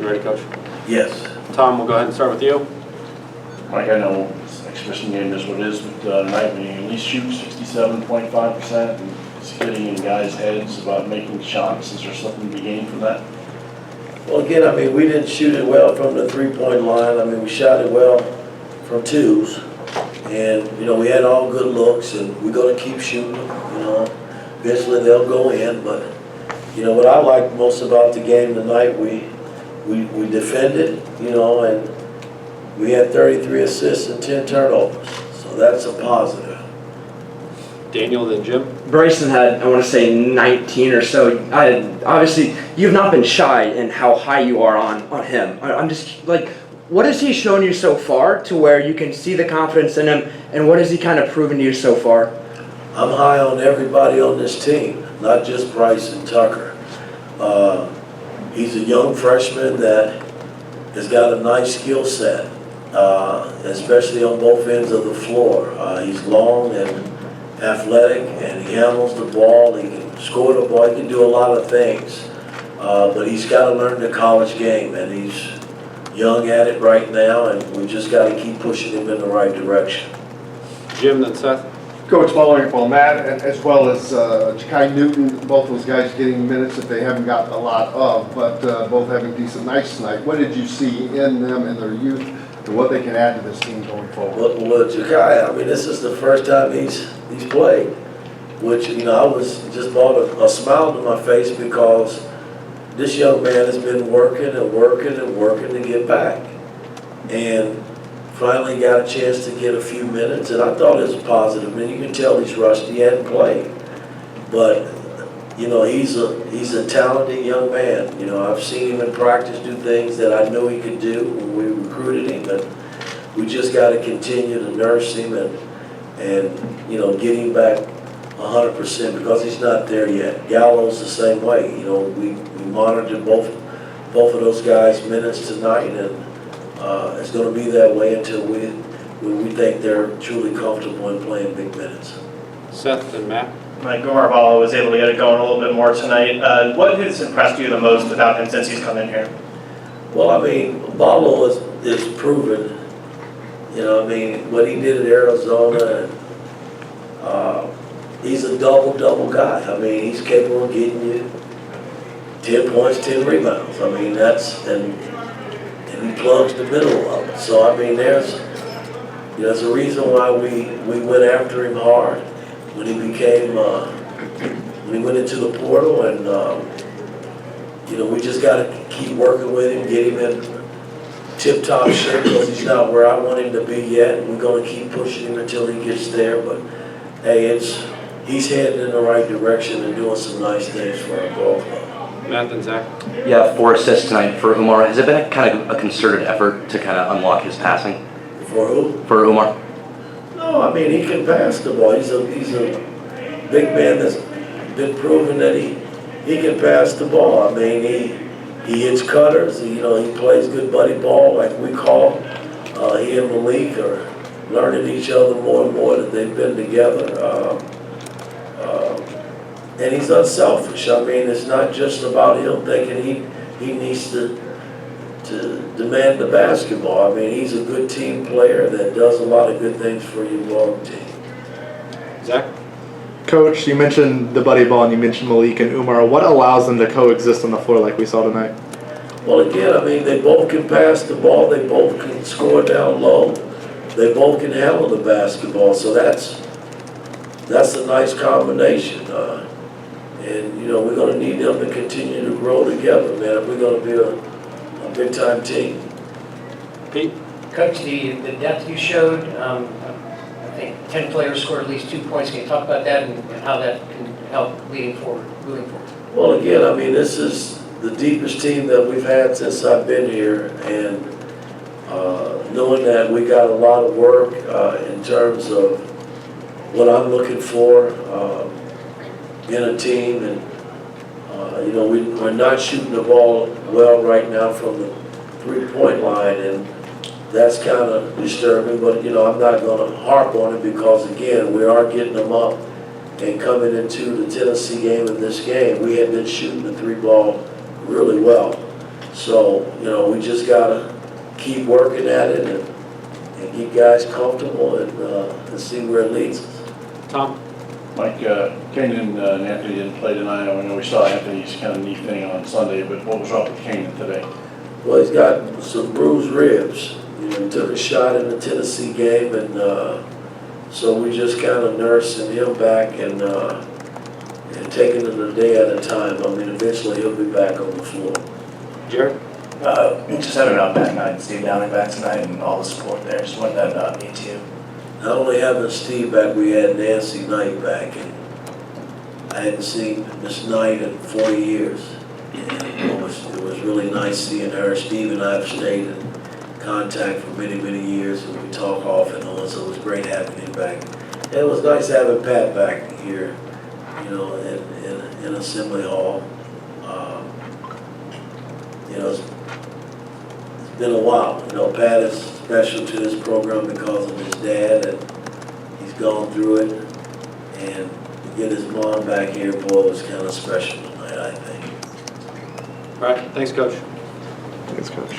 ready, Coach? Yes. Tom, we'll go ahead and start with you. Mike, I know exhibition game is what it is, but tonight when you at least shoot 67.5% and it's getting in guys' heads about making shots, is there something to be gained from that? Well, again, I mean, we didn't shoot it well from the three-point line. I mean, we shot it well from twos. And, you know, we had all good looks, and we're going to keep shooting them, you know. Eventually they'll go in, but, you know, what I like most about the game tonight, we defended, you know, and we had 33 assists and 10 turnovers. So that's a positive. Daniel, then Jim. Bryson had, I want to say, 19 or so. Obviously, you've not been shy in how high you are on him. I'm just, like, what has he shown you so far to where you can see the confidence in him, and what has he kind of proven to you so far? I'm high on everybody on this team, not just Bryson Tucker. He's a young freshman that has got a nice skill set, especially on both ends of the floor. He's long and athletic, and he handles the ball. He can score the ball. He can do a lot of things, but he's got to learn the college game, and he's young at it right now, and we just got to keep pushing him in the right direction. Jim, then Seth. Coach, following up on that, as well as Ja'Kai Newton, both those guys getting minutes that they haven't gotten a lot of, but both having decent nights tonight. What did you see in them and their youth, and what they can add to this team going forward? Well, Ja'Kai, I mean, this is the first time he's played, which, you know, I was just brought a smile to my face because this young man has been working and working and working to get back, and finally got a chance to get a few minutes, and I thought it was positive. I mean, you can tell he's rusty, he hadn't played, but you know, he's a talented young man. You know, I've seen him in practice do things that I knew he could do when we recruited him, and we just got to continue to nurse him and you know, get him back 100% because he's not there yet. Gallo's the same way. You know, we monitored both of those guys' minutes tonight, and it's going to be that way until we think they're truly comfortable in playing big minutes. Seth and Matt. Mike Balo was able to get it going a little bit more tonight. What has impressed you the most without him since he's come in here? Well, I mean, Balo is proven. You know, I mean, what he did at Arizona, he's a double guy. I mean, he's capable of getting you 10 points, 10 rebounds. I mean, and he plugs the middle of it. So, I mean, there's a reason why we went after him hard when he became, when he went into the portal, and, you know, we just got to keep working with him, get him in tip-top shape because he's not where I want him to be yet. We're going to keep pushing him until he gets there, but, hey, he's heading in the right direction and doing some nice things for our ball club. Matt and Zach. Yeah, 4 assists tonight for Umar. Has it been a kind of a concerted effort to kind of unlock his passing? For who? For Umar? No, I mean, he can pass the ball. He's a big man that's been proven that he can pass the ball. I mean, he hits cutters. You know, he plays good buddy ball like we call. He and Malik are learning each other more and more that they've been together. And he's unselfish. I mean, it's not just about him thinking he needs to demand the basketball. I mean, he's a good team player that does a lot of good things for your ball team. Zach? Coach, you mentioned the buddy ball and you mentioned Malik and Umar. What allows them to coexist on the floor like we saw tonight? Well, again, I mean, they both can pass the ball. They both can score down low. They both can handle the basketball. So that's a nice combination. And, you know, we're going to need them to continue to grow together, man, if we're going to be a big-time team. Pete? Coach, the depth you showed, I think 10 players scored at least 2 points. Can you talk about that and how that can help moving forward? Well, again, I mean, this is the deepest team that we've had since I've been here, and knowing that we got a lot of work in terms of what I'm looking for in a team, and you know, we're not shooting the ball well right now from the three-point line, and that's kind of disturbing. But you know, I'm not going to harp on it because again, we are getting them up. And coming into the Tennessee game and this game, we had been shooting the three ball really well. So, we just gotta keep working at it and get guys comfortable and see where it leads us. Tom? Mike, Kenyon and Anthony didn't play tonight. I know we saw Anthony's kind of knee thing on Sunday, but what was wrong with Kenyon today? Well, he's got some bruised ribs. He took a shot in the Tennessee game, and so we just kind of nursing him back and taking it a day at a time. I mean, eventually he'll be back on the floor. Jared? Just having an back night, Steve Downing back tonight, and all the support there. Just what that mean to you? Not only having Steve back, we had Nancy Knight back, and I hadn't seen Miss Knight in 40 years. And it was really nice seeing her. Steve and I have stayed in contact for many, many years, and we talk off and on, so it was great having him back. And it was nice having Pat back here, in Assembly Hall. It's been a while. Pat is special to this program because of his dad, and he's gone through it. And to get his mom back here, boy, was kind of special tonight, I think. All right, thanks, Coach. Thanks, Coach.